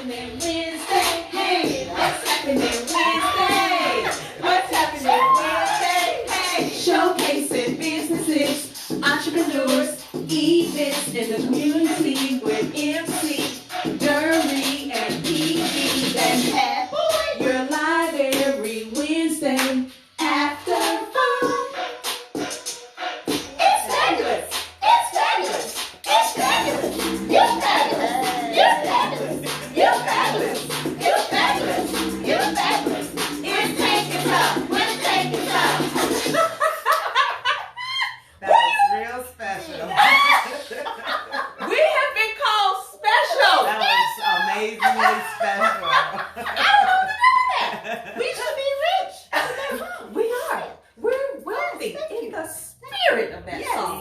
happening Wednesday? Hey, what's happening Wednesday? What's happening Wednesday? Hey, showcasing businesses, entrepreneurs, events in the community with MC, Dury, and PB. That's Pat Boy. You're live every Wednesday after 5. It's fabulous. It's fabulous. It's fabulous. You're fabulous. You're fabulous. You're fabulous. You're fabulous. You're fabulous. It's taking time. We're taking time. That was real special. We have been called special. That was amazingly special. I don't know that. We should be rich. We are. We're wealthy in the spirit of that song.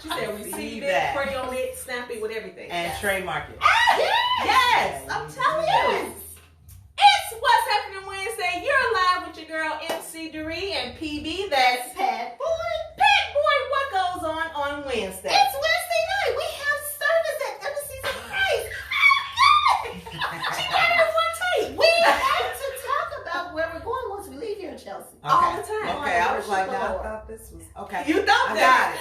She said receive it, pray on it, snap it with everything. And trademark it. Yes, I'm telling you. It's What's Happening Wednesday. You're live with your girl MC Dury and PB. That's Pat Boy. Pat Boy, what goes on Wednesday? It's Wednesday night. We have service at Embassy's of Christ. She got it in one take. We have to talk about where we're going once we leave here, Chelsea. Okay. All the time. Okay, I was like, no, I thought this was okay. You know I that. got it.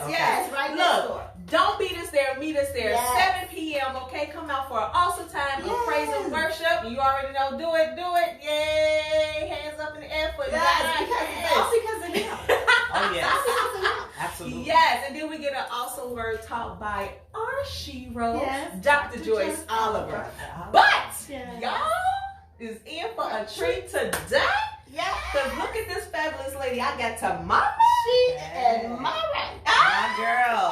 Yes. Right next Look, door. don't beat us there. Meet us there. Yes. 7 p.m. Okay, come out for an awesome time of praise and worship. You already know. Do it. Yay! Hands up in the air for Yes, all because of him. Oh, yes. All because of him. Absolutely. Yes, and then we get an awesome word taught by our shero, Yes, Dr. Joyce Oliver. But Yes. y'all is in for a treat today. Yes. Cause look at this fabulous lady I got to my She Yes. and Mara. My girl.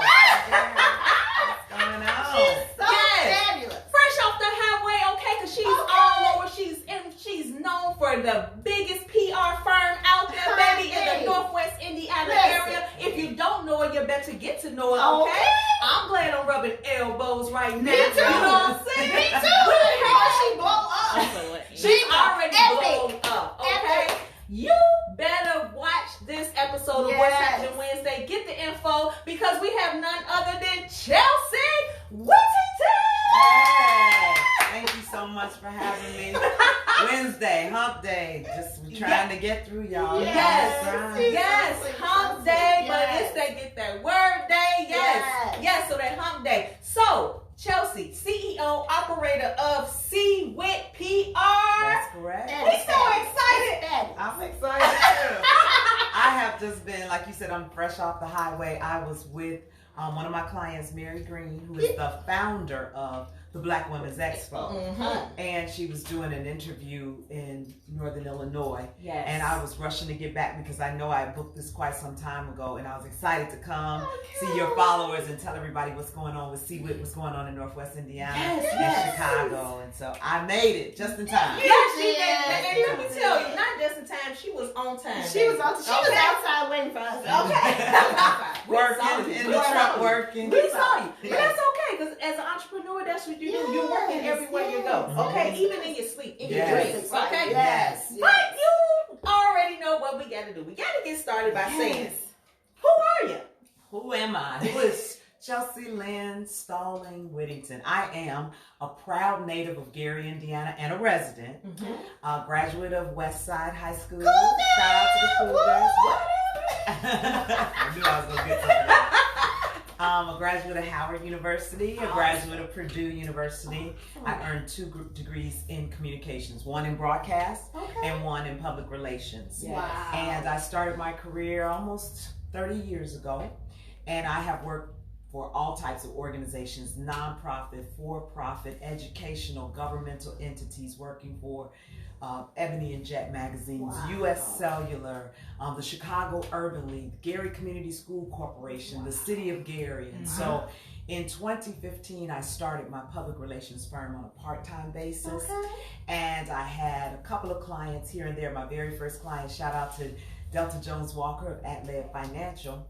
What's going on? She's so Yes. fabulous. Fresh off the highway, okay? Cause she's all over. She's known for the biggest PR firm out there, baby, in the Northwest Indiana area. If you don't know her, you better get to know her, okay? I'm glad I'm rubbing elbows right now. Me too. You know what I'm saying? Me too. She blow up. She's already Epic. blown up, okay? Epic. You better watch this episode of What's Yes. Happening Wednesday. Get the info because we have none other than Chelsea Whittington. Hey, thank you so much for having me. Wednesday, hump day. Just trying to get through, y'all. Yes, hump day, but it's they get that word day. Yes, so that hump day. So, Chelsea, CEO, operator of WHITT PR. That's correct. We so excited. I'm excited too. I have just been, like you said, I'm fresh off the highway. I was with one of my clients, Mary Green, who is the founder of the Black Women's Expo. Mm-hmm. And she was doing an interview in Northern Illinois. Yes. And I was rushing to get back because I know I booked this quite some time ago. And I was excited to come see your followers and tell everybody what's going on with WHITT, what's going on in Northwest Indiana and Chicago. And so I made it just in time. Yes, she did. And let me tell you, not just in time, she was on time. She was outside waiting for us. Okay. Working in the truck, working. We saw you. But that's okay, because as an entrepreneur, that's what you do. You're working everywhere you go. Okay? Even in your sleep, in your dreams. Okay? Yes. But you already know what we got to do. We got to get started by saying, who are you? Who am I? Who is Chelsea Lynn Stalling Whittington? I am a proud native of Gary, Indiana, and a resident. A graduate of Westside High School. Shout out to the Cougars. I knew I was going to get something. A graduate of Howard University, a graduate of Purdue University. I earned 2 degrees in communications, one in broadcast and one in public relations. Wow. And I started my career almost 30 years ago, and I have worked for all types of organizations, nonprofit, for-profit, educational, governmental entities, working for Ebony and Jet magazines, U.S. Cellular, the Chicago Urban League, Gary Community School Corporation, the City of Gary. And so in 2015, I started my public relations firm on a part-time basis. And I had a couple of clients here and there. My very first client, shout out to Delta Jones Walker of Atlanta Financial.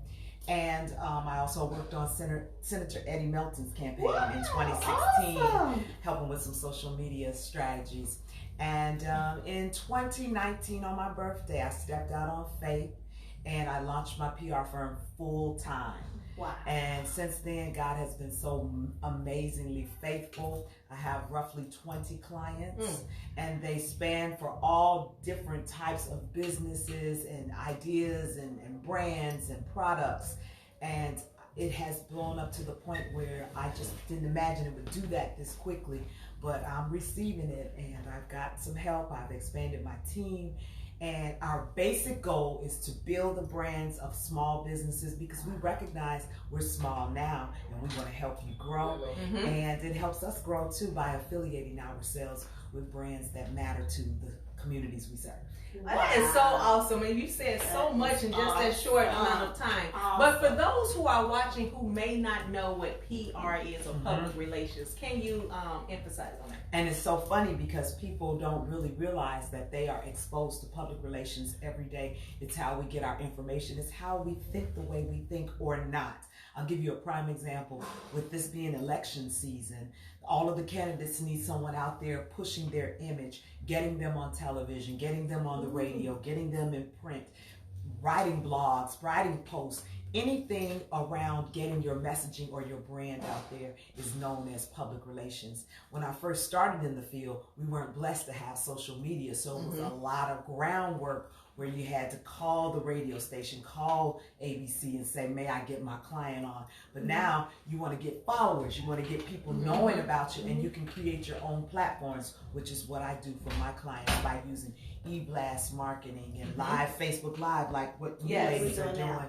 And I also worked on Senator Eddie Melton's campaign in 2016, helping with some social media strategies. And in 2019, on my birthday, I stepped out on faith and I launched my PR firm full time. Wow. And since then, God has been so amazingly faithful. I have roughly 20 clients, and they span for all different types of businesses and ideas and brands and products. And it has blown up to the point where I just didn't imagine it would do that this quickly. But I'm receiving it, and I've got some help. I've expanded my team. And our basic goal is to build the brands of small businesses, because we recognize we're small now and we want to help you grow. And it helps us grow too by affiliating ourselves with brands that matter to the communities we serve. Wow. That is so awesome, and you said so much in just that short amount of time. But for those who are watching who may not know what PR is or public relations, can you emphasize on that? And it's so funny because people don't really realize that they are exposed to public relations every day. It's how we get our information. It's how we think the way we think or not. I'll give you a prime example. With this being election season, all of the candidates need someone out there pushing their image, getting them on television, getting them on the radio, getting them in print, writing blogs, writing posts. Anything around getting your messaging or your brand out there is known as public relations. When I first started in the field, we weren't blessed to have social media, so it was a lot of groundwork where you had to call the radio station, call ABC and say, may I get my client on? But now you want to get followers, you want to get people knowing about you, and you can create your own platforms, which is what I do for my clients by using e-blast marketing and live Facebook Live, like what you ladies are doing.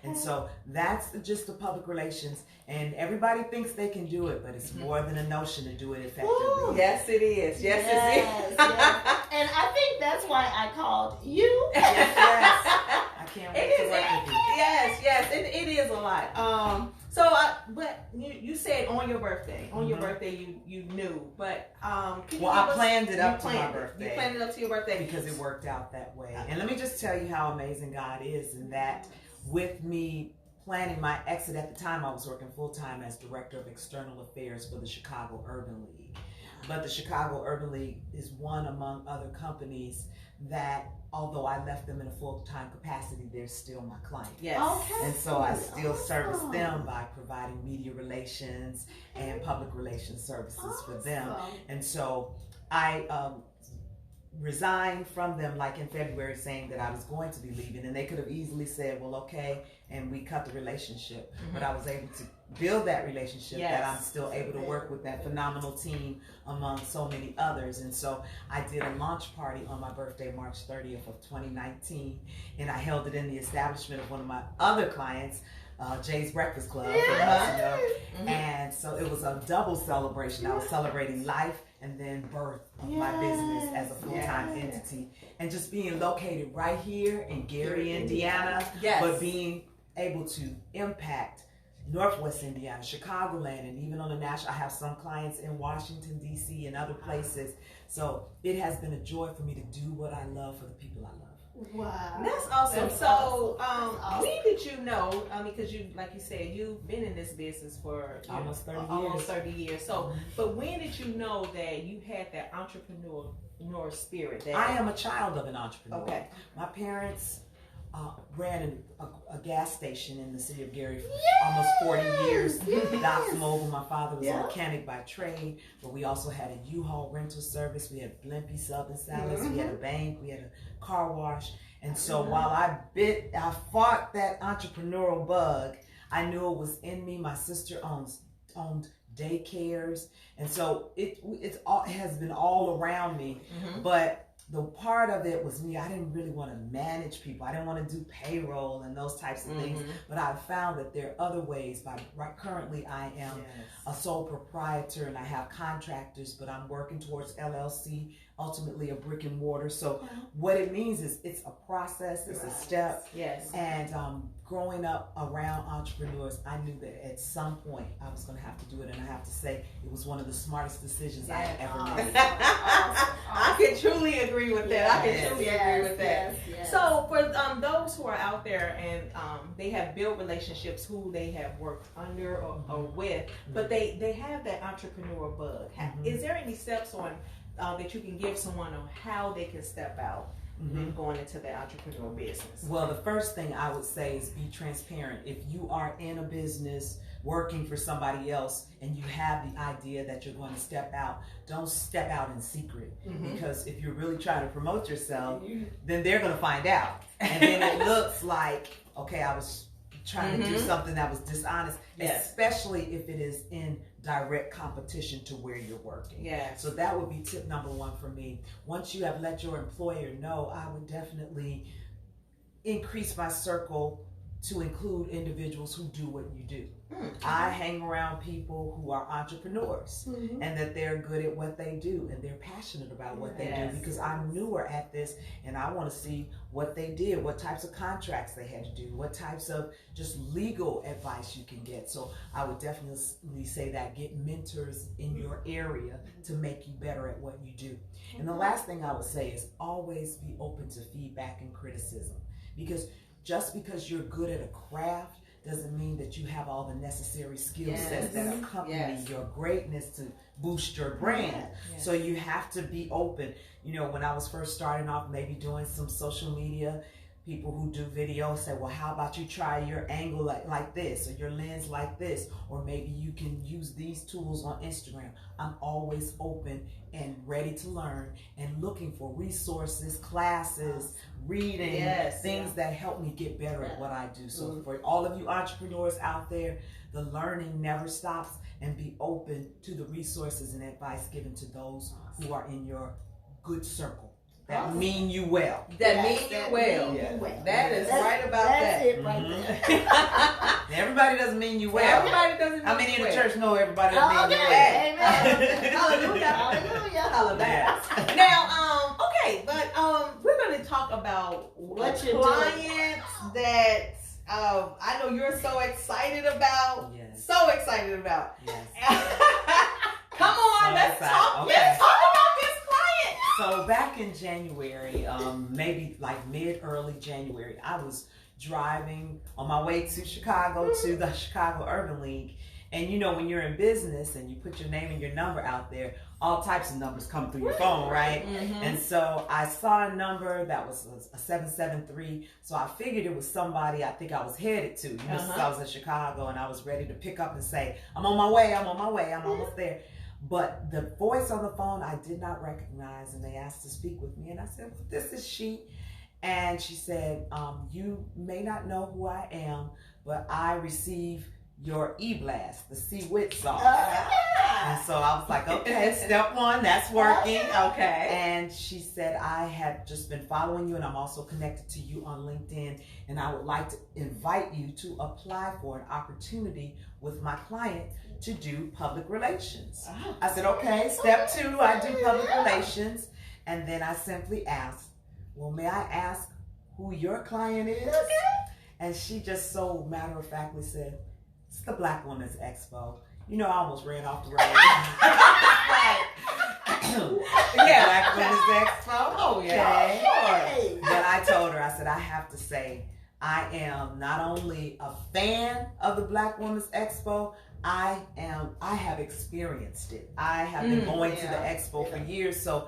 And so that's just the public relations, and everybody thinks they can do it, but it's more than a notion to do it effectively. Ooh, yes, it is. Yes, it is. And I think that's why I called you. Yes. I can't wait to work with you. Yes, it is a lot. But you said on your birthday. On your birthday, you knew, but I planned it up to my birthday. You planned it up to your birthday because it worked out that way. And let me just tell you how amazing God is, in that with me planning my exit at the time, I was working full time as Director of External Affairs for the Chicago Urban League. But the Chicago Urban League is one among other companies that, although I left them in a full-time capacity, they're still my client. Yes. Okay. And so I still service them by providing media relations and public relations services for them. And so I resigned from them like in February, saying that I was going to be leaving, and they could have easily said, well, okay, and we cut the relationship. But I was able to build that relationship, that I'm still able to work with that phenomenal team among so many others. And so I did a launch party on my birthday, March 30th of 2019, and I held it in the establishment of one of my other clients, Jay's Breakfast Club. And so it was a double celebration. I was celebrating life and then birth of my business as a full-time entity, and just being located right here in Gary, Indiana, but being able to impact Northwest Indiana, Chicagoland, and even on the national. I have some clients in Washington, D.C. and other places. So it has been a joy for me to do what I love for the people I love. Wow. That's awesome. So, when did you know, because you, like you said, you've been in this business for almost 30 years. Almost 30 years. So, but when did you know that you had that entrepreneur spirit? That I am a child of an entrepreneur. Okay. My parents ran a gas station in the city of Gary for almost 40 years. Doc's Mobile. My father was a mechanic by trade, but we also had a U-Haul rental service. We had Blimpie Sub and Salads. We had a bank. We had a car wash. And so while I fought that entrepreneurial bug, I knew it was in me. My sister owned daycares, and so it has been all around me. But the part of it was me. I didn't really want to manage people. I didn't want to do payroll and those types of things. But I found that there are other ways. Currently, I am a sole proprietor, and I have contractors, but I'm working towards LLC, ultimately a brick and mortar. So what it means is it's a process, it's a step. And growing up around entrepreneurs, I knew that at some point I was going to have to do it, and I have to say it was one of the smartest decisions I have ever made. I can truly agree with that. I can truly agree with that. So for those who are out there and they have built relationships who they have worked under or with, but they have that entrepreneur bug. Is there any steps on that you can give someone on how they can step out and going into the entrepreneur business? Well, the first thing I would say is be transparent. If you are in a business working for somebody else and you have the idea that you're going to step out, don't step out in secret. Because if you're really trying to promote yourself, then they're going to find out. And then it looks like, okay, I was trying to do something that was dishonest, especially if it is in direct competition to where you're working. Yes. So that would be tip number one for me. Once you have let your employer know, I would definitely increase my circle to include individuals who do what you do. I hang around people who are entrepreneurs and that they're good at what they do and they're passionate about what they do, because I'm newer at this and I want to see what they did, what types of contracts they had to do, what types of just legal advice you can get. So I would definitely say that get mentors in your area to make you better at what you do. And the last thing I would say is always be open to feedback and criticism, because just because you're good at a craft doesn't mean that you have all the necessary skill sets that accompany your greatness to boost your brand. So you have to be open. You know, when I was first starting off, maybe doing some social media, people who do videos say, well, how about you try your angle like this, or your lens like this, or maybe you can use these tools on Instagram. I'm always open and ready to learn and looking for resources, classes, reading, things that help me get better at what I do. So for all of you entrepreneurs out there, the learning never stops, and be open to the resources and advice given to those who are in your good circle. That mean you well. That mean you well. That is right about that. That's it right there. Everybody doesn't mean you well. Everybody doesn't mean I mean, you in the well. church, no, everybody doesn't mean you well. Amen. Hallelujah. Hallelujah. Hallelujah. Now, okay, but we're going to talk about What the you're clients that I know you're so excited about. Yes. So excited about. Yes. Come on, So let's excited. talk. Okay. Let's talk about this client. So back in January, maybe like early January, I was driving on my way to Chicago to the Chicago Urban League. And you know, when you're in business and you put your name and your number out there, all types of numbers come through your phone, right? And so I saw a number that was a 773. So I figured it was somebody I think I was headed to. You know, since I was in Chicago and I was ready to pick up and say, I'm on my way, I'm almost there. But the voice on the phone I did not recognize, and they asked to speak with me. And I said, well, this is she. And she said, you may not know who I am, but I receive your e-blast, the WHITT song. And so I was like, okay, step one, that's working. Okay. And she said, I had just been following you and I'm also connected to you on LinkedIn, and I would like to invite you to apply for an opportunity with my client to do public relations. I said, okay, step two, I do public relations. And then I simply asked, well, may I ask who your client is? And she just so matter-of-factly said, it's the Black Women's Expo. You know, I almost ran off the road. Black Women's Expo. Oh, yeah. Okay. But I told her, I said, I have to say, I am not only a fan of the Black Women's Expo, I have experienced it. I have been going to the expo for years. So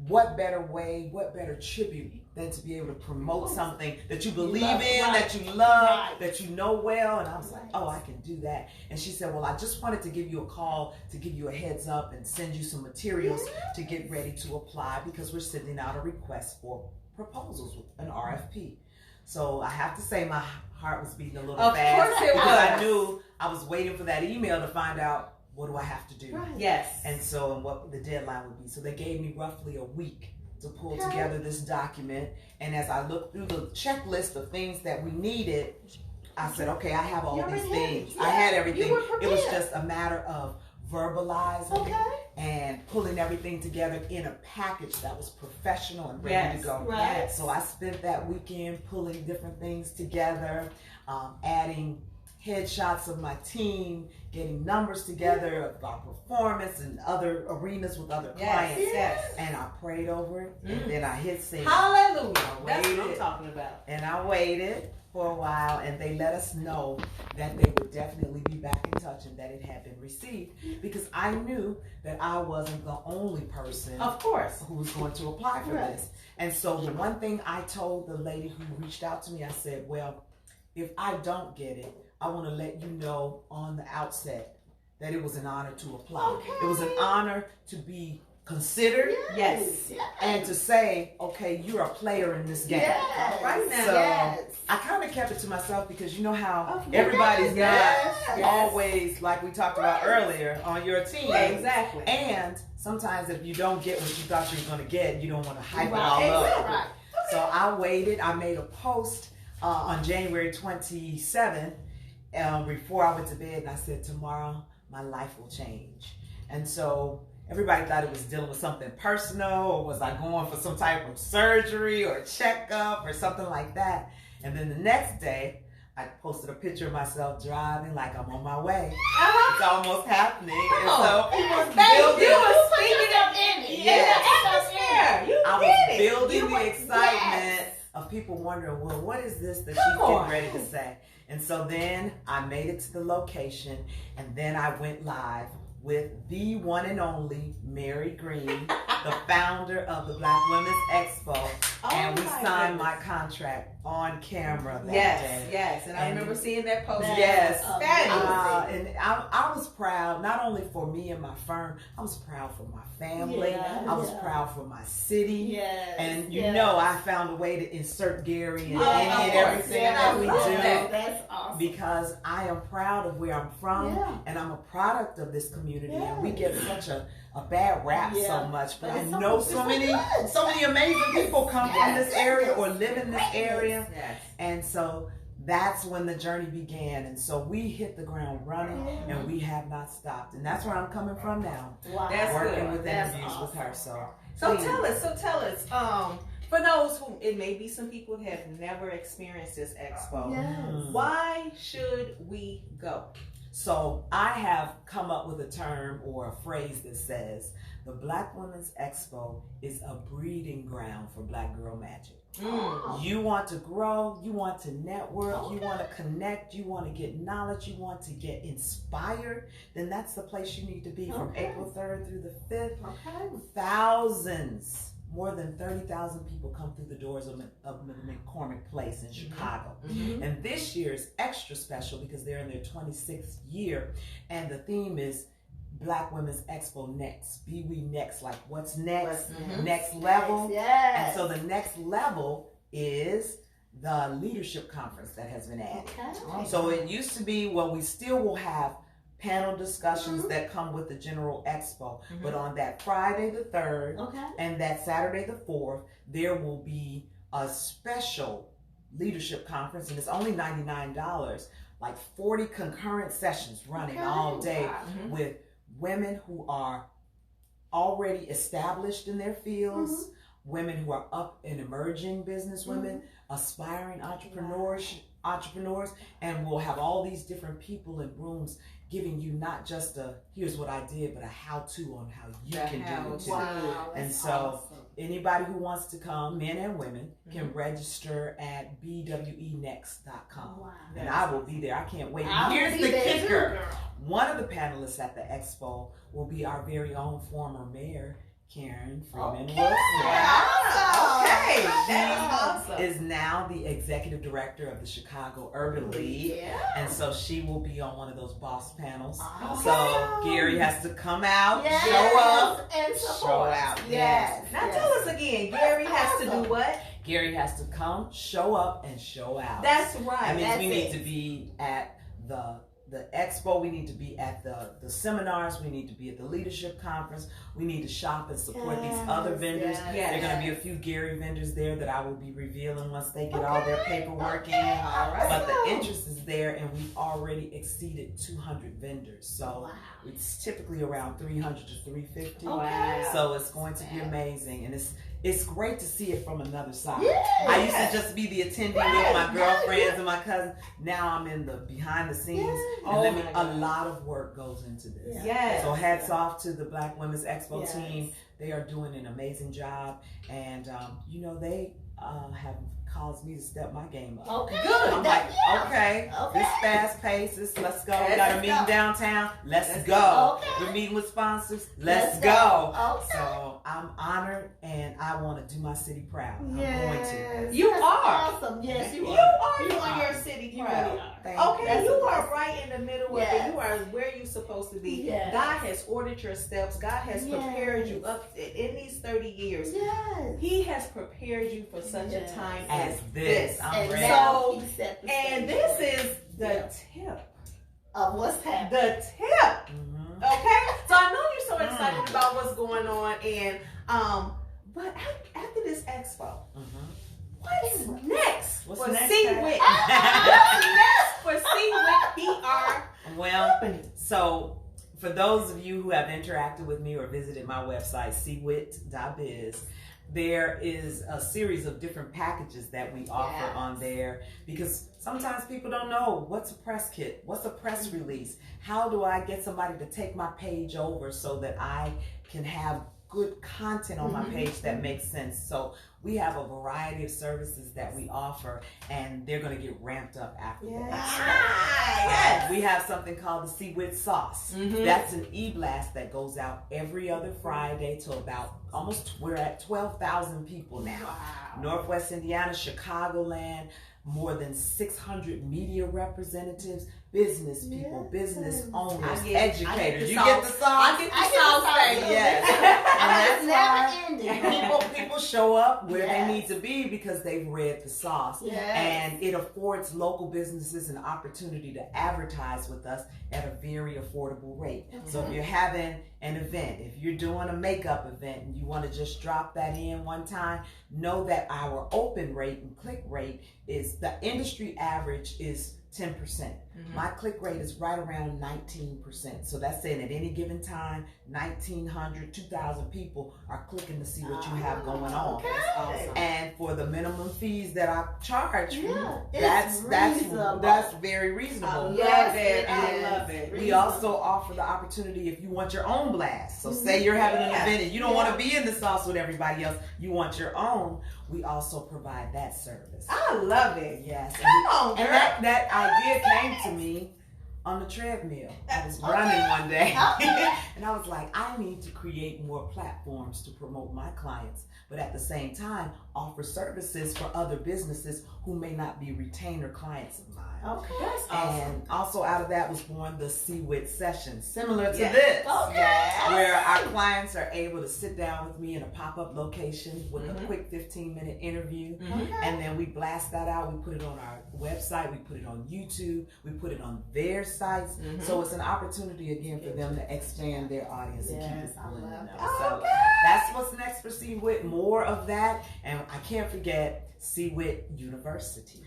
what better way, what better tribute than to be able to promote something that you believe in, that you love, that you know well. And I was like, oh, I can do that. And she said, well, I just wanted to give you a call to give you a heads up and send you some materials to get ready to apply, because we're sending out a request for proposals with an RFP. So I have to say my heart was beating a little fast. Of course it was. Because I knew I was waiting for that email to find out, what do I have to do? Yes. And so, and what the deadline would be. So they gave me roughly a week to pull together this document. And as I looked through the checklist of things that we needed, I said, okay, I have all these things. I had everything. It was just a matter of verbalizing and pulling everything together in a package that was professional and ready to go. So I spent that weekend pulling different things together, adding headshots of my team, getting numbers together of our performance and other arenas with other clients. And I prayed over it, and then I hit send. Hallelujah. That's what I'm talking about. And I waited, for a while, and they let us know that they would definitely be back in touch and that it had been received, because I knew that I wasn't the only person Of course. who was going to apply for Right. this. And so the one thing I told the lady who reached out to me, I said, well, if I don't get it, I want to let you know on the outset that it was an honor to apply. Okay. It was an honor to be considered Yes. and to say, okay, you're a player in this game. Yes. All right now. So Yes. I kind of kept it to myself, because you know how Oh, everybody's yes. not always, like we talked about earlier, on your team. Exactly. And sometimes if you don't get what you thought you were going to get, you don't want to hype it Right. all up. Right. So I waited. I made a post on January 27th before I went to bed, and I said, tomorrow my life will change. And so everybody thought it was dealing with something personal, or was I going for some type of surgery or checkup or something like that. And then the next day, I posted a picture of myself driving like I'm on my way. It's almost happening. And so people was building. You were Put speaking yourself of in it. in Yes. the atmosphere. You I did was it. building You the were- excitement of people wondering, well, what is this that Come she's on. getting ready to say? And so then I made it to the location, and then I went live with the one and only Mary Green, the founder of the Black Women's Expo, and we signed my contract on camera that Yes, day. yes. And I And- remember seeing that post. Yes. Fabulous. And I was proud, not only for me and my firm, I was proud for my family. Yeah, I was yeah. proud for my city. Yes. And you yes. know, I found a way to insert Gary in Oh, any of and course. everything Yeah, that we I love do, that. That's awesome. because I am proud of where I'm from, Yeah. and I'm a product of this community. And we Yes. get such a bad rap Yeah. so much, but But I it's know so so many amazing people come from this area or live in this area. Yes. And so that's when the journey began. And so we hit the ground running, Yeah. and we have not stopped. And that's where I'm coming from now, Wow. That's working good. with That's interviews with her. awesome. So please. tell us, for those who, it may be some people who have never experienced this expo, Yes. why should we go? So I have come up with a term or a phrase that says the Black Women's Expo is a breeding ground for Black girl magic. Oh. You want to grow, you want to network, you Okay. want to connect, you want to get knowledge, you want to get inspired, then that's the place you need to be from Okay. April 3rd through the 5th. Okay. Thousands, more than 30,000 people come through the doors of McCormick Place in Chicago. Mhm. And this year is extra special because they're in their 26th year, and the theme is Black Women's Expo Next. Be we next, like what's next? Mhm. Next level. Yes. And so the next level is the leadership conference that has been added. Okay. So it used to be, well, we still will have panel discussions Mhm. that come with the general expo, Mhm. but on that Friday the 3rd Okay. and that Saturday the 4th, there will be a special leadership conference, and it's only $99, like 40 concurrent sessions running Okay. all day Wow. Mhm. with women who are already established in their fields, women who are up and emerging business women, aspiring entrepreneurs, and we'll have all these different people in rooms giving you not just a here's what I did, but a how-to on how you The can do how it too. Wow. And That's so awesome. anybody who wants to come, men and women, can register at bwenext.com. Wow. And I will be there. I can't wait. I'll Here's be the there too, kicker. girl. One of the panelists at the expo will be our very own former mayor, Karen Freeman Okay. Wilson. Awesome. Okay, That's that's awesome. awesome. Is now the executive director of the Chicago Urban League. Yeah. And so she will be on one of those boss panels. Awesome. So Gary has to come out, Yes. show up. and show support. out. Yes. Now yes. tell us again, Gary has to awesome. do what? Gary has to come, show up, and show out. That's right. That means that's we need it. to be at the expo, we need to be at the seminars, we need to be at the leadership conference, we need to shop and support these other vendors. yes. There are going to be a few Gary vendors there that I will be revealing once they get all their paperwork in. All right. But the interest is there, and we've already exceeded 200 vendors. So Wow. it's typically around 300 to 350. Okay. So it's going to be amazing, and it's great to see it from another side. Yes. I used to just be the attendee with my girlfriends and my cousins. Now I'm in the behind the scenes, Yes. and Oh let me, my a God. lot of work goes into this. Yeah. Yes. So hats off to the Black Women's Expo Yes. team. They are doing an amazing job, and you know they have caused me to step my game up. Okay. Good. I'm like, okay, Okay. this fast pace, let's go. Let's Got a meeting go. downtown, let's Let's go. go. Okay. We're meeting with sponsors, let's Let's go. go. Okay. So I'm honored and I want to do my city proud. I'm going to. Yes. You That's are. awesome. Yes, you You are. are You doing are. your city You proud. really are. Thank Okay, That's you the are best. right in the middle of Yes. it. You are where you're supposed to be. Yes. God has ordered your steps. God has Yes. prepared you up in these 30 years. Yes. He has prepared you for such Yes. a time As as this. I'm And ready. now he set the And stage this for it. is the Yeah. tip. Of what's happening. The tip. Mhm. Okay? So I know you're so excited about what's going on. And but after this expo, Mhm. what's next What's for next, C-WHITT? Pat? What's next for C-WHITT PR Well, company? so for those of you who have interacted with me or visited my website, cwhit.biz, there is a series of different packages that we offer Yes. on there, because sometimes people don't know what's a press kit, what's a press release, how do I get somebody to take my page over so that I can have good content on my page that makes sense. So we have a variety of services that we offer, and they're going to get ramped up after that. Yes. We have something called the C-WHITT sauce. Mhm. That's an e-blast that goes out every other Friday to about we're at 12,000 people now. Wow. Northwest Indiana, Chicagoland, more than 600 media representatives, business people, Yes. business owners, I get educators. the You get the sauce. sauce? I get the sauce, baby. Yes. And And that's that's never why ending. people show up where Yes. they need to be because they've read the sauce. Yes. And it affords local businesses an opportunity to advertise with us at a very affordable rate. So if you're having an event, if you're doing a makeup event and you want to just drop that in one time, know that our open rate and click rate is, the industry average is 10%. My click rate is right around 19%. So that's saying at any given time, 1,900, 2,000 people are clicking to see what you have going on. Okay. Awesome. And for the minimum fees that I charge, Yeah, that's it's reasonable. very I reasonable. love Yes, it. it I is. love it. We also offer the opportunity if you want your own blast. So say you're having an Yeah. event and you don't Yeah. want to be in the sauce with everybody else, you want your own, we also provide that service. I love it. Yes. Come on, girl. And that idea came to me on the treadmill. I was running one day and I was like, I need to create more platforms to promote my clients, but at the same time offer services for other businesses who may not be retainer clients of mine. Okay. That's awesome. And also out of that was born the C-WHITT session, similar to Yes. this, Okay. where our clients are able to sit down with me in a pop-up location with a Mhm. quick 15-minute interview. Mhm. And then we blast that out. We put it on our website. We put it on YouTube. We put it on their sites. Mhm. So it's an opportunity again for them to expand their audience and keep Yes, it I pulling. love You know. that. So Okay. that's what's next for C-WHITT. More of that, and I can't forget C-WHITT University.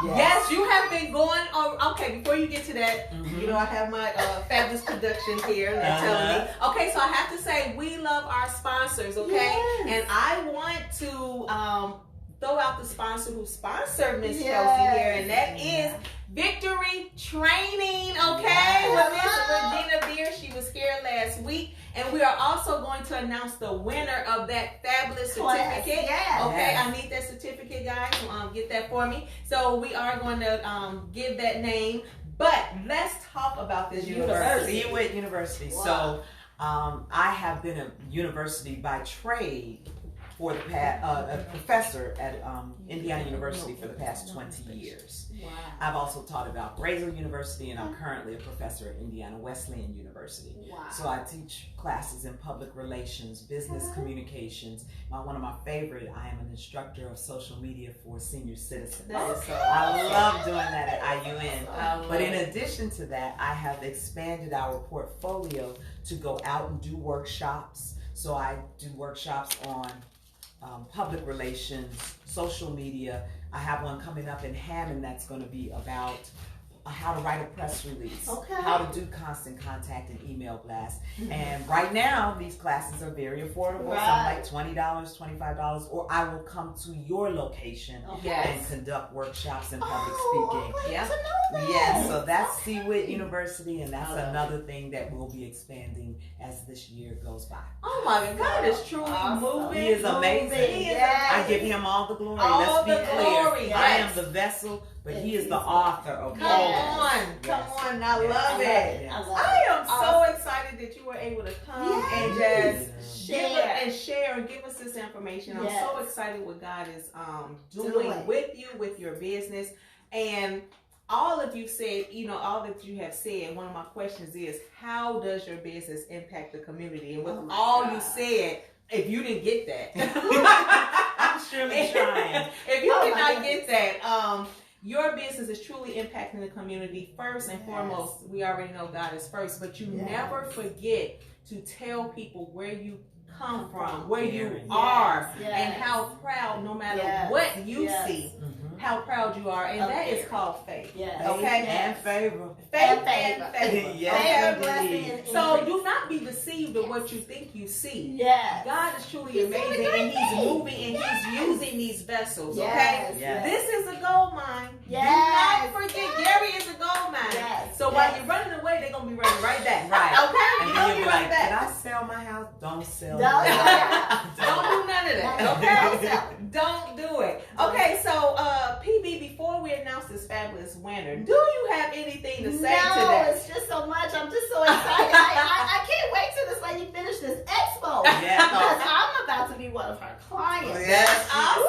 Yes, you have been going on. Okay, before you get to that, Mhm. you know, I have my fabulous production here. And they're telling me. Okay, so I have to say, we love our sponsors, okay? Yes. And I want to throw out the sponsor who sponsored Miss Yes. Chelsea here, and that is Victory Training, okay? Yes. With Miss Regina Beer. She was here last week. And we are also going to announce the winner of that fabulous Class, certificate. yes. Okay, Yes. I need that certificate, guys. Get that for me. So we are going to give that name. But let's talk about this university. C-WHITT University. Wow. So I have been a university by trade for the past, a professor at Indiana University for the past 20 years. Wow. I've also taught at Valparaiso University, and I'm currently a professor at Indiana Wesleyan University. Wow. So I teach classes in public relations, business communications. One of my favorite, I am an instructor of social media for senior citizens. That is so I awesome. love doing that at IUN. I love But in it. addition to that, I have expanded our portfolio to go out and do workshops. So I do workshops on public relations, social media. I have one coming up in Hammond that's going to be about how to write a press release, Okay. how to do constant contact and email blasts. And right now, these classes are very affordable. Right. Some like $20, $25, or I will come to your location Yes. and conduct workshops and public Oh, speaking. I'm glad Yeah. to know that. Yes, so that's WHITT University, and that's I love another thing that we'll be expanding as this year goes by. Oh my God, God is truly Awesome. moving. He is amazing. He is Yes. I give him all the glory. All Let's be the clear. glory, I yes. am the vessel, but Yes, he is the he's- author of Come all. on, Yes. come on, I Yes. love it. Yes. I love I it. am so excited that you were able to come and just share and give us this information. I'm so Yes. excited what God is doing Doing. with you, with your business. And all of you said, all that you have said, one of my questions is, how does your business impact the community? And with Oh my all God. you said, if you didn't get that, I'm surely trying. if you Oh did my not goodness. get that, your business is truly impacting the community first and Yes. foremost. We already know God is first, but you Yes. never forget to tell people where you come from, where you Yes. are, Yes. and how proud, no matter Yes. what you Yes. see, Mhm. how proud you are, and Of that is it. called faith. Yes. Okay. And favor. Faith And and favor. favor. Yes, Favor, indeed. blessing, and So increase. do not be deceived of what you think you see. Yes. God is truly He's doing amazing, great and He's things. moving, and Yes. He's using these vessels. Yes. Okay. Yes. This is a gold mine. Yes. Do not forget, Yes. Gary is a gold mine. Yes. So while Yes. you're running away, they're gonna be running right back. Right. Okay. And You're then gonna you'll be be right like, did back. I sell my house? Don't sell Don't my sell house. Don't do none of that. Okay. Don't do it. Okay. So, PB, before we announce this fabulous winner, do you have anything to say No, today? it's just so much. I'm just so excited. I can't wait till this lady finish this expo. Yeah. Because I'm about to be one of her clients. Yes. Awesome.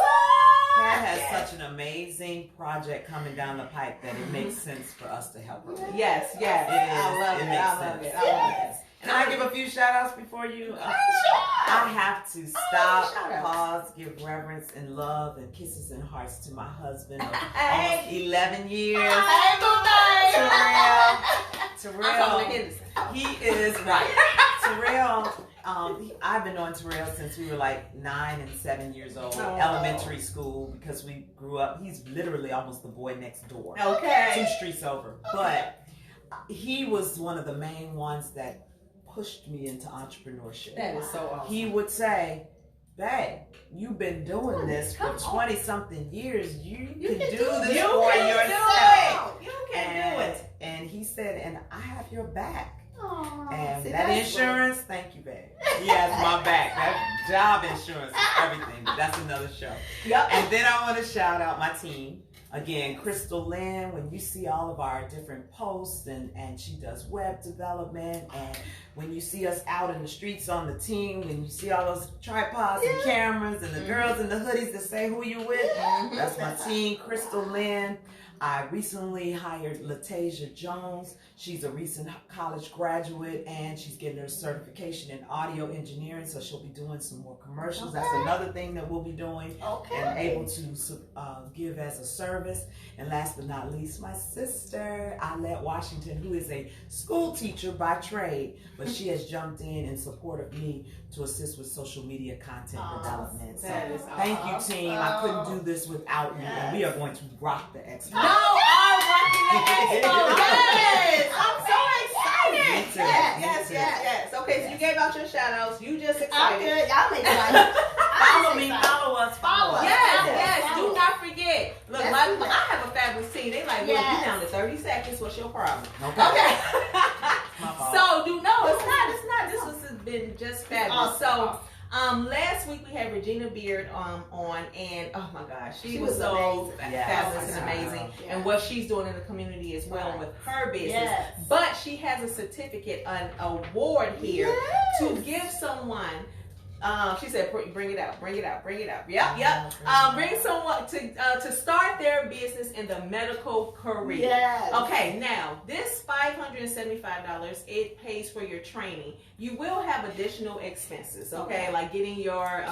Pat has Yes. such an amazing project coming down the pipe that it makes sense for us to help her with. Yes, yes. It is. I love It it. makes I love sense. it. I love it. Yes. Can I give a few shout outs before you? Sure. I have to stop, shout-outs. pause, give reverence and love and kisses and hearts to my husband of Hey. almost 11 years. Hey, boo-bye. Terrell. I'm talking to Henderson. He is right. Terrell, I've been knowing Terrell since we were like 9 and 7 years old, Oh. elementary school, because we grew up. He's literally almost the boy next door, 2 Okay. streets over. But he was one of the main ones that pushed me into entrepreneurship. That is so awesome. He would say, "Babe, you've been doing this for 20 something years. You can do this You for can yourself." do it. You can do it. And he said, "And I have your back." Aw, And see, that that's insurance, thank you, babe. He has my back. That job insurance is everything. But that's another show. Yep. And then I want to shout out my team. Again, Crystal Lynn, when you see all of our different posts, and she does web development, and when you see us out in the streets on the team, when you see all those tripods and cameras and the girls in the hoodies that say who you with, that's my team, Crystal Lynn. I recently hired LaTasia Jones. She's a recent college graduate, and she's getting her certification in audio engineering, so she'll be doing some more commercials. That's Okay. another thing that we'll be doing Okay. and able to give as a service. And last but not least, my sister, Alette Washington, who is a school teacher by trade, but she has jumped in support of me to assist with social media content development. So That is thank you, team. I couldn't awesome. do this without you, and we are going to rock the expo. No, I'm rocking the expo. Yes. I'm so excited. Me too. Yes, Me yes, too. yes. Okay, so you gave out your shout outs. You just I'm excited. good. Y'all make excited. Follow me, follow us, follow us. Yes, Yes, yes. follow. Do not forget. Look, Let's my, do that. I have a fabulous team. They like, look, Yes. you down to 30 seconds. What's your problem? Okay. Okay. My fault. So do no, it's not. It's not. This has been just fabulous. Awesome. So, last week we had Regina Beard on, and oh my gosh, she was so amazing. Yes. fabulous and amazing, Yeah. and what she's doing in the community as well Right. with her business. Yes. But she has a certificate, an award here Yes. to give someone. She said, "Bring it out, bring it out, bring it out." Yep, yep. Bring someone to start their business in the medical career. Yes. Okay, now this $575, it pays for your training. You will have additional expenses, okay? Like getting your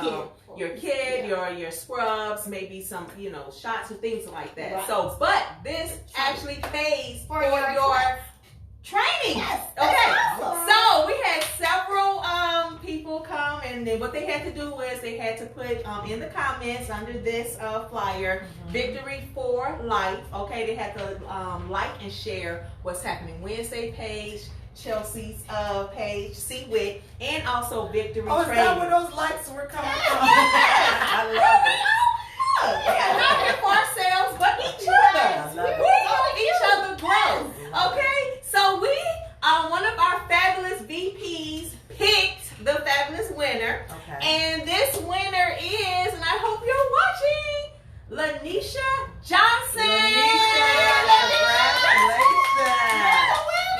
kit, your scrubs, maybe some, shots and things like that. Right. So, but this actually pays for your your training. Yes. Okay. That's awesome. So we had several people come, and then what they had to do was they had to put in the comments under this flyer, Victory for Life. Okay, they had to like and share What's Happening Wednesday page, Chelsea's page, See WHITT, and also Victory Oh, is Trading. that where those likes were coming from? Yes. I love it. Yeah, not here for ourselves, but each I other. love it. We help each other grow. Okay, so we, one of our fabulous VPs picked the fabulous winner. Okay. And this winner is, and I hope you're watching, Lanisha Johnson. Congratulations.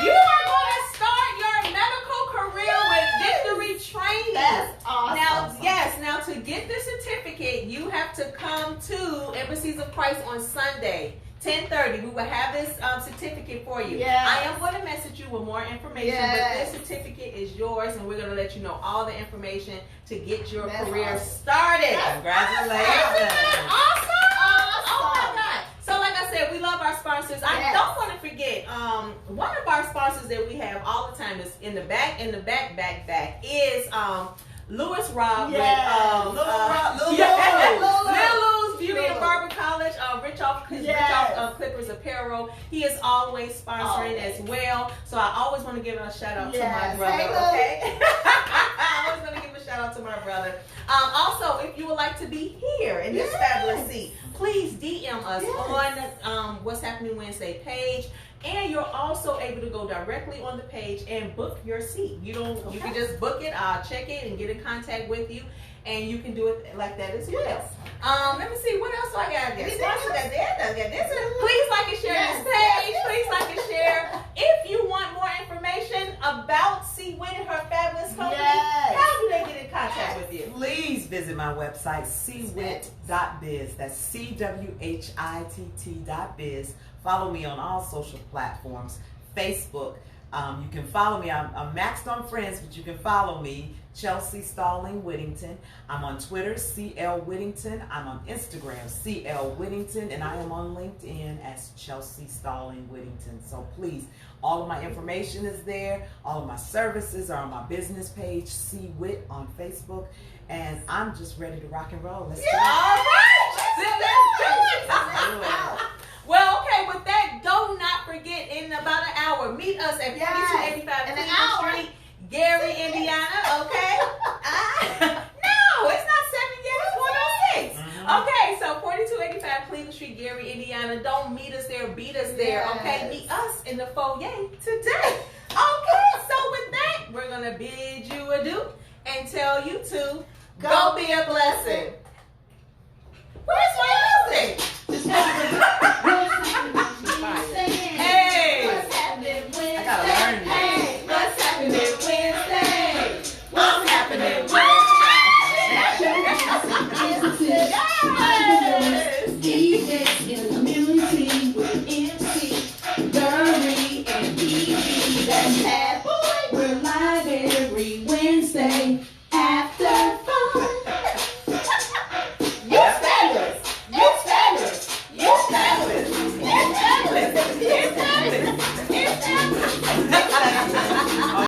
You are going to start your medical career with Victory Training. That's awesome. Now, yes, now to get the certificate, you have to come to Embassies of Christ on Sunday, 10:30. We will have this certificate for you. Yes. I am going to message you with more information, Yes. but this certificate is yours, and we're going to let you know all the information to get your That's career awesome. started. Congratulations. Awesome! Oh my God! So, like I said, we love our sponsors. I Yes. don't want to forget. One of our sponsors that we have all the time is in the back is Lewis Rob Yes. with Lil' Lulu's Beauty and Lulu. Barber College, Rich off Yes. Clippers Apparel. He is always sponsoring as well. So I always want to give a shout out to my Yes. brother. Hey, Lou. Okay. I always want to give a shout out to my brother. Also, if you would like to be here in this Yes. fabulous seat, please DM us Yes. on What's Happening Wednesday page. And you're also able to go directly on the page and book your seat. You can just book it, check it, and get in contact with you. And you can do it like that as well. Let me see, what else do I got there? Anything Sponsors else? got this. Please like and share Yes, this yes, page. yes. Please like and share. If you want more information about See WHITT and her fabulous company, Yes. how do they get in contact with you? Please visit my website, cwhitt.biz. That's CWHITT.biz. Follow me on all social platforms. Facebook. You can follow me. I'm maxed on friends, but you can follow me, Chelsea Stalling Whittington. I'm on Twitter, CL Whittington. I'm on Instagram, CL Whittington, and I am on LinkedIn as Chelsea Stalling Whittington. So please, all of my information is there. All of my services are on my business page, See WHITT on Facebook. And I'm just ready to rock and roll. Let's All right. Let's do it. Well, okay, with that, do not forget in about an hour, meet us at 4285 In an Cleveland hour. Street, Gary, Indiana, okay? No, it's not 7 yet, it's 106. Okay, so 4285 Cleveland Street, Gary, Indiana. Don't meet us there, beat us there, okay? Yes. Meet us in the foyer today. Okay, so with that, we're going to bid you adieu and tell you to go be a blessing. Where's my music?